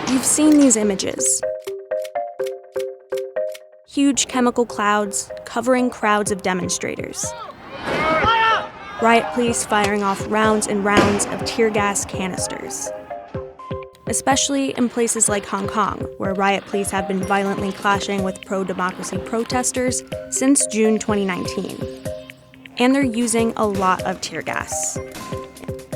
You've seen these images. Huge chemical clouds covering crowds of demonstrators. Riot police firing off rounds and rounds of tear gas canisters. Especially in places like Hong Kong, where riot police have been violently clashing with pro-democracy protesters since June 2019. And they're using a lot of tear gas.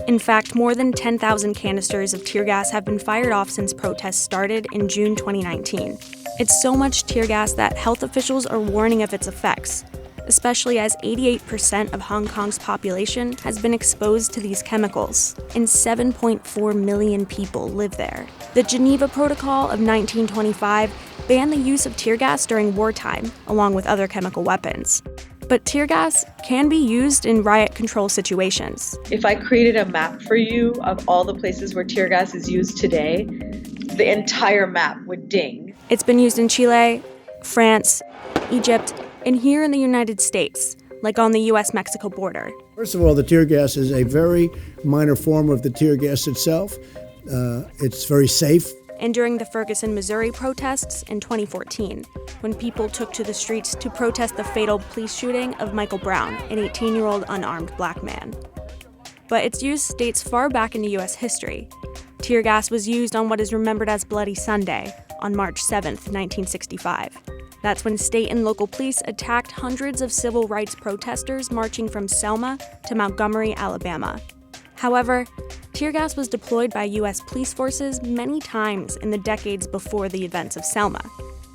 In fact, more than 10,000 canisters of tear gas have been fired off since protests started in June 2019. It's so much tear gas that health officials are warning of its effects, especially as 88% of Hong Kong's population has been exposed to these chemicals, and 7.4 million people live there. The Geneva Protocol of 1925 banned the use of tear gas during wartime, along with other chemical weapons. But tear gas can be used in riot control situations. If I created a map for you of all the places where tear gas is used today, the entire map would ding. It's been used in Chile, France, Egypt, and here in the United States, like on the US-Mexico border. First of all, the tear gas is a very minor form of the tear gas itself. It's very safe. And during the Ferguson, Missouri protests in 2014, when people took to the streets to protest the fatal police shooting of Michael Brown, an 18-year-old unarmed black man. But its use dates far back into US history. Tear gas was used on what is remembered as Bloody Sunday, on March 7, 1965. That's when state and local police attacked hundreds of civil rights protesters marching from Selma to Montgomery, Alabama. However, tear gas was deployed by US police forces many times in the decades before the events of Selma.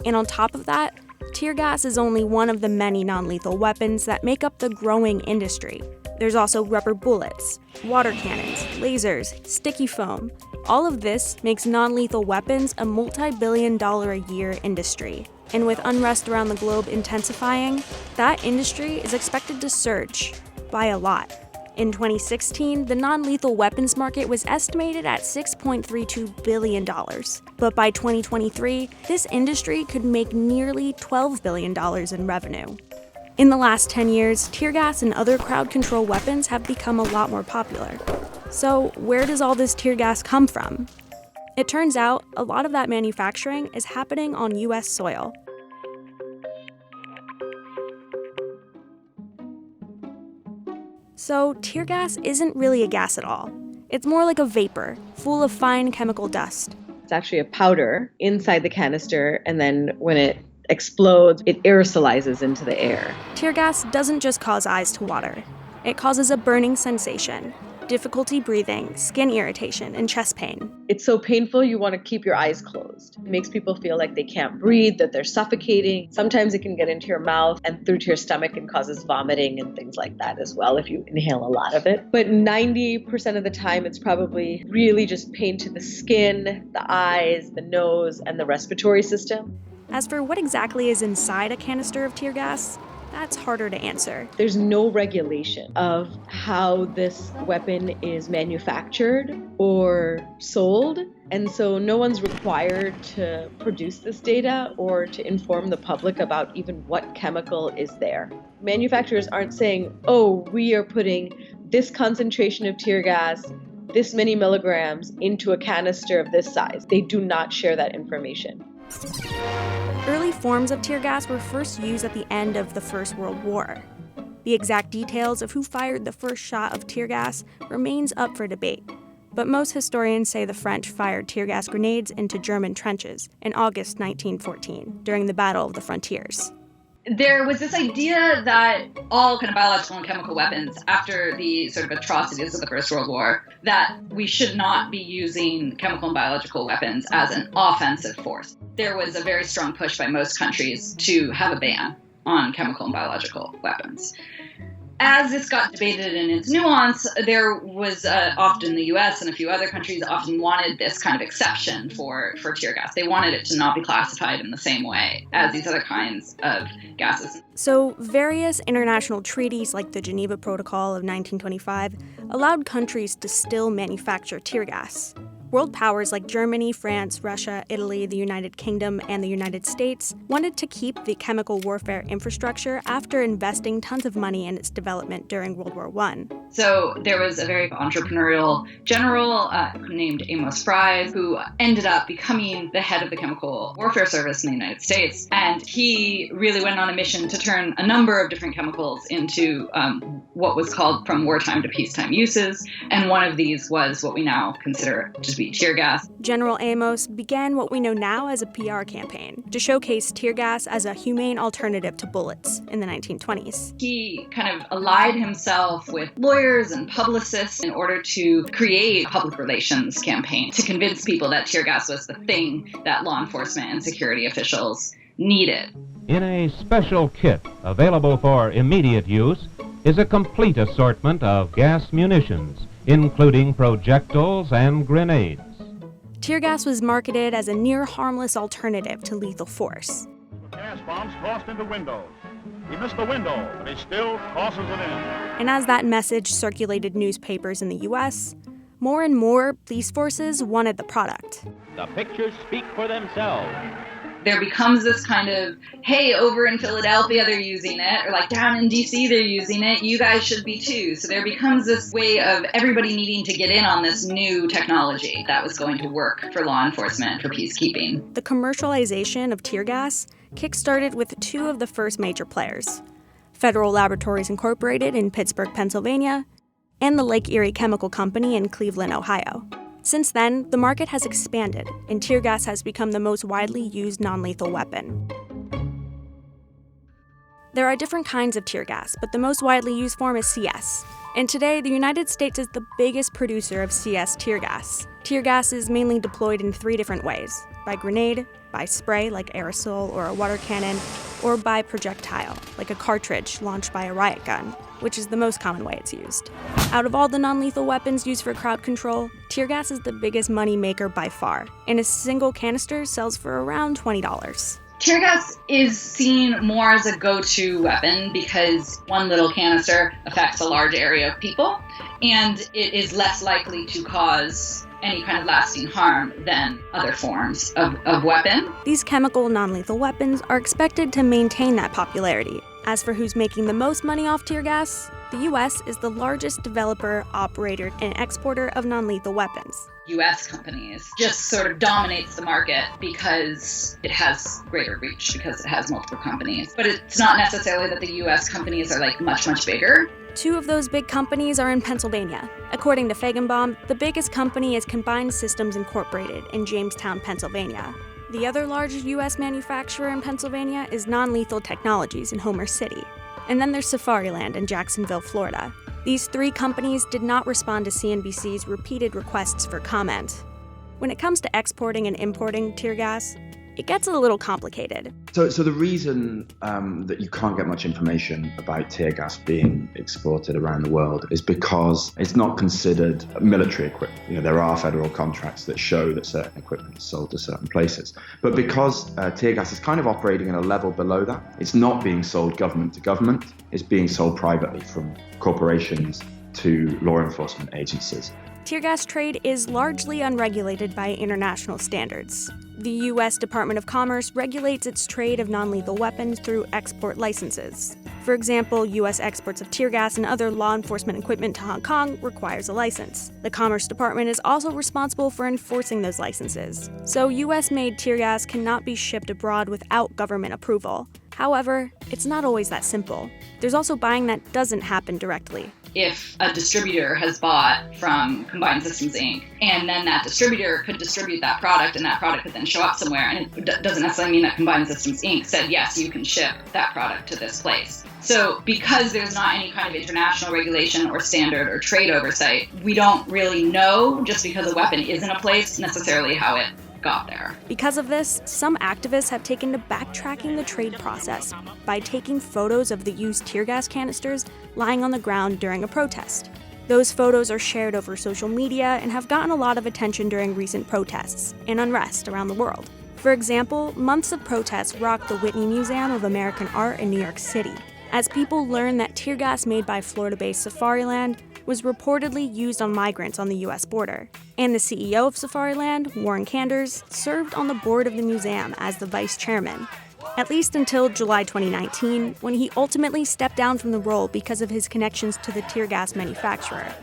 And on top of that, tear gas is only one of the many non-lethal weapons that make up the growing industry. There's also rubber bullets, water cannons, lasers, sticky foam. All of this makes non-lethal weapons a multi-billion-dollar-a-year industry. And with unrest around the globe intensifying, that industry is expected to surge by a lot. In 2016, the non-lethal weapons market was estimated at $6.32 billion. But by 2023, this industry could make nearly $12 billion in revenue. In the last 10 years, tear gas and other crowd control weapons have become a lot more popular. So where does all this tear gas come from? It turns out a lot of that manufacturing is happening on US soil. So tear gas isn't really a gas at all. It's more like a vapor, full of fine chemical dust. It's actually a powder inside the canister, and then when it explodes, it aerosolizes into the air. Tear gas doesn't just cause eyes to water. It causes a burning sensation, difficulty breathing, skin irritation, and chest pain. It's so painful you want to keep your eyes closed. It makes people feel like they can't breathe, that they're suffocating. Sometimes it can get into your mouth and through to your stomach and causes vomiting and things like that as well if you inhale a lot of it. But 90% of the time, it's probably really just pain to the skin, the eyes, the nose, and the respiratory system. As for what exactly is inside a canister of tear gas, that's harder to answer. There's no regulation of how this weapon is manufactured or sold, and so no one's required to produce this data or to inform the public about even what chemical is there. Manufacturers aren't saying, oh, we are putting this concentration of tear gas, this many milligrams, into a canister of this size. They do not share that information. Early forms of tear gas were first used at the end of the First World War. The exact details of who fired the first shot of tear gas remains up for debate, but most historians say the French fired tear gas grenades into German trenches in August 1914 during the Battle of the Frontiers. There was this idea that all kind of biological and chemical weapons, after the sort of atrocities of the First World War, that we should not be using chemical and biological weapons as an offensive force. There was a very strong push by most countries to have a ban on chemical and biological weapons. As this got debated in its nuance, there was often the US and a few other countries often wanted this kind of exception for tear gas. They wanted it to not be classified in the same way as these other kinds of gases. So various international treaties like the Geneva Protocol of 1925 allowed countries to still manufacture tear gas. World powers like Germany, France, Russia, Italy, the United Kingdom, and the United States wanted to keep the chemical warfare infrastructure after investing tons of money in its development during World War I. So there was a very entrepreneurial general named Amos Fries who ended up becoming the head of the Chemical Warfare Service in the United States. And he really went on a mission to turn a number of different chemicals into what was called from wartime to peacetime uses. And one of these was what we now consider to be tear gas. General Amos began what we know now as a PR campaign to showcase tear gas as a humane alternative to bullets in the 1920s. He kind of allied himself with lawyers and publicists in order to create a public relations campaign to convince people that tear gas was the thing that law enforcement and security officials needed. In a special kit available for immediate use is a complete assortment of gas munitions, including projectiles and grenades. Tear gas was marketed as a near-harmless alternative to lethal force. Gas bombs tossed into windows. He missed the window, but he still tosses it in. And as that message circulated newspapers in the U.S., more and more police forces wanted the product. The pictures speak for themselves. There becomes this kind of, hey, over in Philadelphia they're using it, or like down in DC they're using it, you guys should be too. So there becomes this way of everybody needing to get in on this new technology that was going to work for law enforcement, for peacekeeping. The commercialization of tear gas kick-started with two of the first major players, Federal Laboratories Incorporated in Pittsburgh, Pennsylvania, and the Lake Erie Chemical Company in Cleveland, Ohio. Since then, the market has expanded, and tear gas has become the most widely used non-lethal weapon. There are different kinds of tear gas, but the most widely used form is CS. And today, the United States is the biggest producer of CS tear gas. Tear gas is mainly deployed in three different ways: by grenade, by spray like aerosol or a water cannon, or by projectile, like a cartridge launched by a riot gun, which is the most common way it's used. Out of all the non-lethal weapons used for crowd control, tear gas is the biggest money maker by far, and a single canister sells for around $20. Tear gas is seen more as a go-to weapon because one little canister affects a large area of people, and it is less likely to cause any kind of lasting harm than other forms of weapon. These chemical non-lethal weapons are expected to maintain that popularity. As for who's making the most money off tear gas, the U.S. is the largest developer, operator, and exporter of non-lethal weapons. U.S. companies just sort of dominates the market because it has greater reach, because it has multiple companies. But it's not necessarily that the U.S. companies are like much, much bigger. Two of those big companies are in Pennsylvania. According to Feigenbaum, the biggest company is Combined Systems Incorporated in Jamestown, Pennsylvania. The other large U.S. manufacturer in Pennsylvania is Non-Lethal Technologies in Homer City. And then there's Safariland in Jacksonville, Florida. These three companies did not respond to CNBC's repeated requests for comment. When it comes to exporting and importing tear gas, it gets a little complicated. So the reason that you can't get much information about tear gas being exported around the world is because it's not considered military equipment. You know, there are federal contracts that show that certain equipment is sold to certain places. But because tear gas is kind of operating at a level below that, it's not being sold government to government, it's being sold privately from corporations to law enforcement agencies. Tear gas trade is largely unregulated by international standards. The U.S. Department of Commerce regulates its trade of non-lethal weapons through export licenses. For example, U.S. exports of tear gas and other law enforcement equipment to Hong Kong requires a license. The Commerce Department is also responsible for enforcing those licenses. So U.S.-made tear gas cannot be shipped abroad without government approval. However, it's not always that simple. There's also buying that doesn't happen directly. If a distributor has bought from Combined Systems Inc., and then that distributor could distribute that product, and that product could then show up somewhere, and it doesn't necessarily mean that Combined Systems Inc. said, yes, you can ship that product to this place. So because there's not any kind of international regulation or standard or trade oversight, we don't really know, just because a weapon is in a place, necessarily how it got there. Because of this, some activists have taken to backtracking the trade process by taking photos of the used tear gas canisters lying on the ground during a protest. Those photos are shared over social media and have gotten a lot of attention during recent protests and unrest around the world. For example, months of protests rocked the Whitney Museum of American Art in New York City, as people learned that tear gas made by Florida-based Safariland was reportedly used on migrants on the U.S. border. And the CEO of Safariland, Warren Kanders, served on the board of the museum as the vice chairman, at least until July 2019, when he ultimately stepped down from the role because of his connections to the tear gas manufacturer.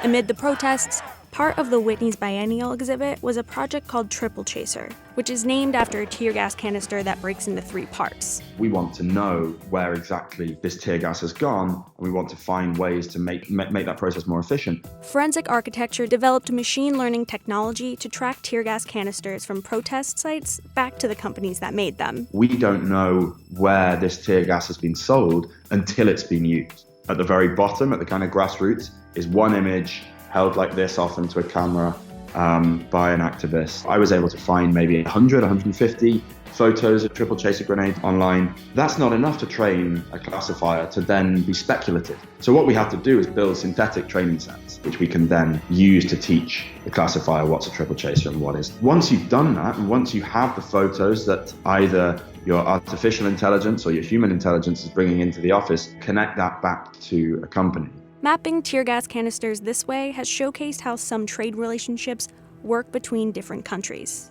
Amid the protests, part of the Whitney's Biennial exhibit was a project called Triple Chaser, which is named after a tear gas canister that breaks into 3 parts. We want to know where exactly this tear gas has gone, and we want to find ways to make that process more efficient. Forensic architecture developed machine learning technology to track tear gas canisters from protest sites back to the companies that made them. We don't know where this tear gas has been sold until it's been used. At the very bottom, at the kind of grassroots, is one image held like this off into a camera by an activist. I was able to find maybe 100, 150 photos of triple chaser grenades online. That's not enough to train a classifier to then be speculative. So what we have to do is build synthetic training sets, which we can then use to teach the classifier what's a triple chaser and what isn't. Once you've done that, and once you have the photos that either your artificial intelligence or your human intelligence is bringing into the office, connect that back to a company. Mapping tear gas canisters this way has showcased how some trade relationships work between different countries.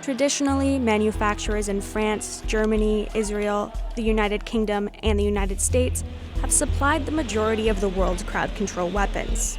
Traditionally, manufacturers in France, Germany, Israel, the United Kingdom, and the United States have supplied the majority of the world's crowd control weapons.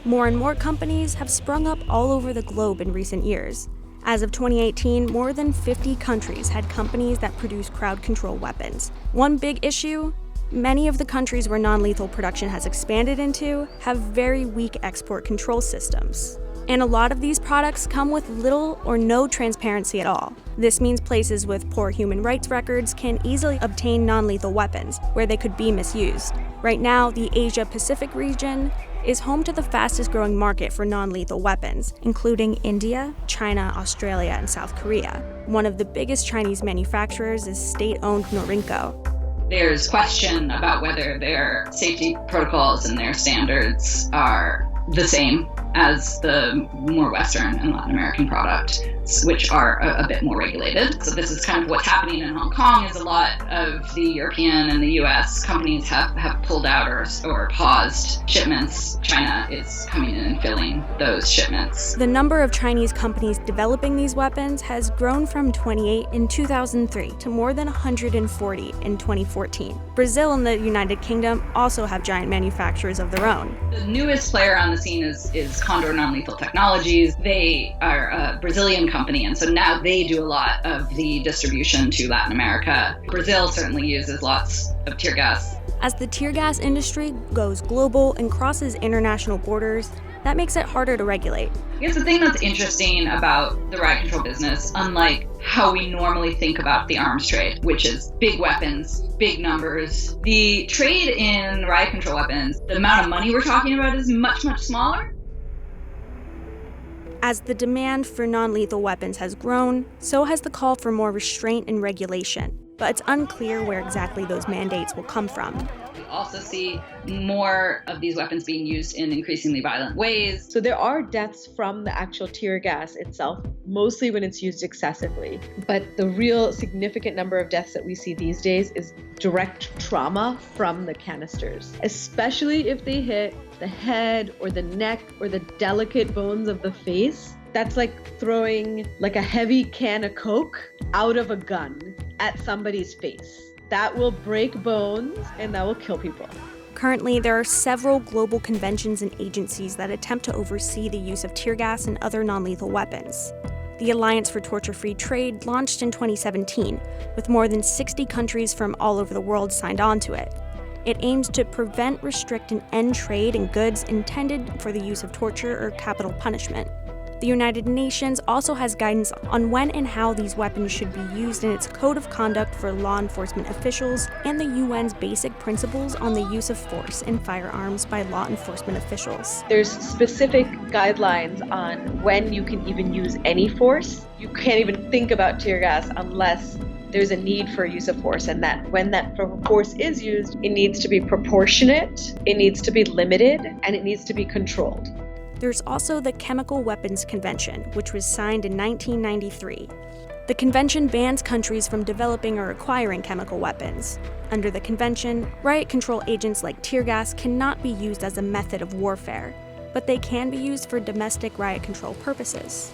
More and more companies have sprung up all over the globe in recent years. As of 2018, more than 50 countries had companies that produce crowd control weapons. One big issue? Many of the countries where non-lethal production has expanded into have very weak export control systems. And a lot of these products come with little or no transparency at all. This means places with poor human rights records can easily obtain non-lethal weapons, where they could be misused. Right now, the Asia-Pacific region is home to the fastest growing market for non-lethal weapons, including India, China, Australia, and South Korea. One of the biggest Chinese manufacturers is state-owned Norinco. There's question about whether their safety protocols and their standards are the same as the more Western and Latin American products, which are a bit more regulated. So this is kind of what's happening in Hong Kong, is a lot of the European and the US companies have pulled out or paused shipments. China is coming in and filling those shipments. The number of Chinese companies developing these weapons has grown from 28 in 2003 to more than 140 in 2014. Brazil and the United Kingdom also have giant manufacturers of their own. The newest player on the scene is Condor Non-Lethal Technologies. They are a Brazilian company, and so now they do a lot of the distribution to Latin America. Brazil certainly uses lots of tear gas. As the tear gas industry goes global and crosses international borders, that makes it harder to regulate. I guess the thing that's interesting about the riot control business, unlike how we normally think about the arms trade, which is big weapons, big numbers, the trade in riot control weapons, the amount of money we're talking about is much, much smaller. As the demand for non-lethal weapons has grown, so has the call for more restraint and regulation. But it's unclear where exactly those mandates will come from. We also see more of these weapons being used in increasingly violent ways. So there are deaths from the actual tear gas itself, mostly when it's used excessively. But the real significant number of deaths that we see these days is direct trauma from the canisters, especially if they hit the head or the neck or the delicate bones of the face. That's like throwing like a heavy can of Coke out of a gun at somebody's face. That will break bones and that will kill people. Currently, there are several global conventions and agencies that attempt to oversee the use of tear gas and other non-lethal weapons. The Alliance for Torture-Free Trade launched in 2017, with more than 60 countries from all over the world signed on to it. It aims to prevent, restrict, and end trade in goods intended for the use of torture or capital punishment. The United Nations also has guidance on when and how these weapons should be used in its Code of Conduct for Law Enforcement Officials and the UN's Basic Principles on the Use of Force in Firearms by Law Enforcement Officials. There's specific guidelines on when you can even use any force. You can't even think about tear gas unless there's a need for use of force, and that when that force is used, it needs to be proportionate, it needs to be limited, and it needs to be controlled. There's also the Chemical Weapons Convention, which was signed in 1993. The convention bans countries from developing or acquiring chemical weapons. Under the convention, riot control agents like tear gas cannot be used as a method of warfare, but they can be used for domestic riot control purposes.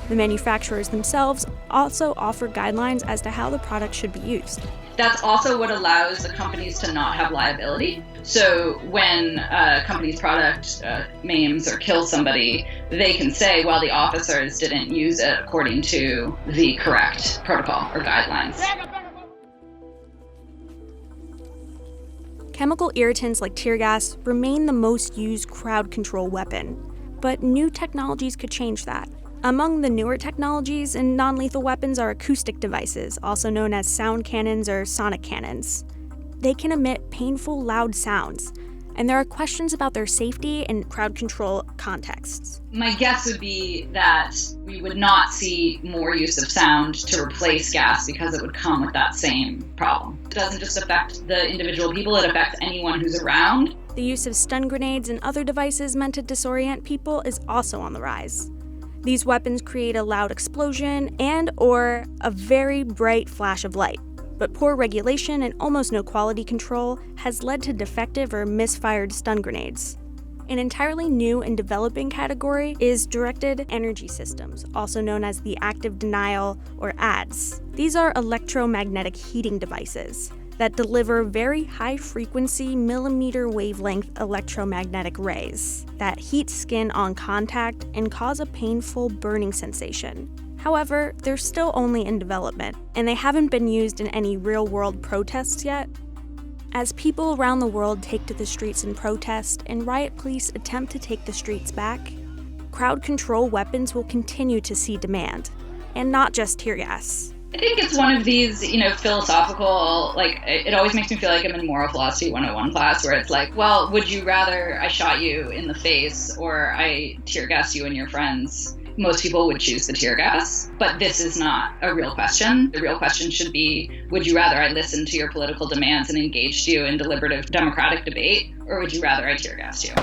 The manufacturers themselves also offer guidelines as to how the product should be used. That's also what allows the companies to not have liability. So when a company's product maims or kills somebody, they can say, well, the officers didn't use it according to the correct protocol or guidelines. Chemical irritants like tear gas remain the most used crowd control weapon, but new technologies could change that. Among the newer technologies in non-lethal weapons are acoustic devices, also known as sound cannons or sonic cannons. They can emit painful, loud sounds, and there are questions about their safety in crowd control contexts. My guess would be that we would not see more use of sound to replace gas because it would come with that same problem. It doesn't just affect the individual people, it affects anyone who's around. The use of stun grenades and other devices meant to disorient people is also on the rise. These weapons create a loud explosion and/or a very bright flash of light, but poor regulation and almost no quality control has led to defective or misfired stun grenades. An entirely new and developing category is directed energy systems, also known as the active denial or ADS. These are electromagnetic heating devices that deliver very high-frequency millimeter wavelength electromagnetic rays that heat skin on contact and cause a painful burning sensation. However, they're still only in development, and they haven't been used in any real-world protests yet. As people around the world take to the streets in protest and riot police attempt to take the streets back, crowd control weapons will continue to see demand, and not just tear gas. I think it's one of these, philosophical, it always makes me feel like I'm in Moral Philosophy 101 class where it's like, well, would you rather I shot you in the face or I tear gassed you and your friends? Most people would choose the tear gas, but this is not a real question. The real question should be, would you rather I listened to your political demands and engaged you in deliberative democratic debate, or would you rather I tear gassed you?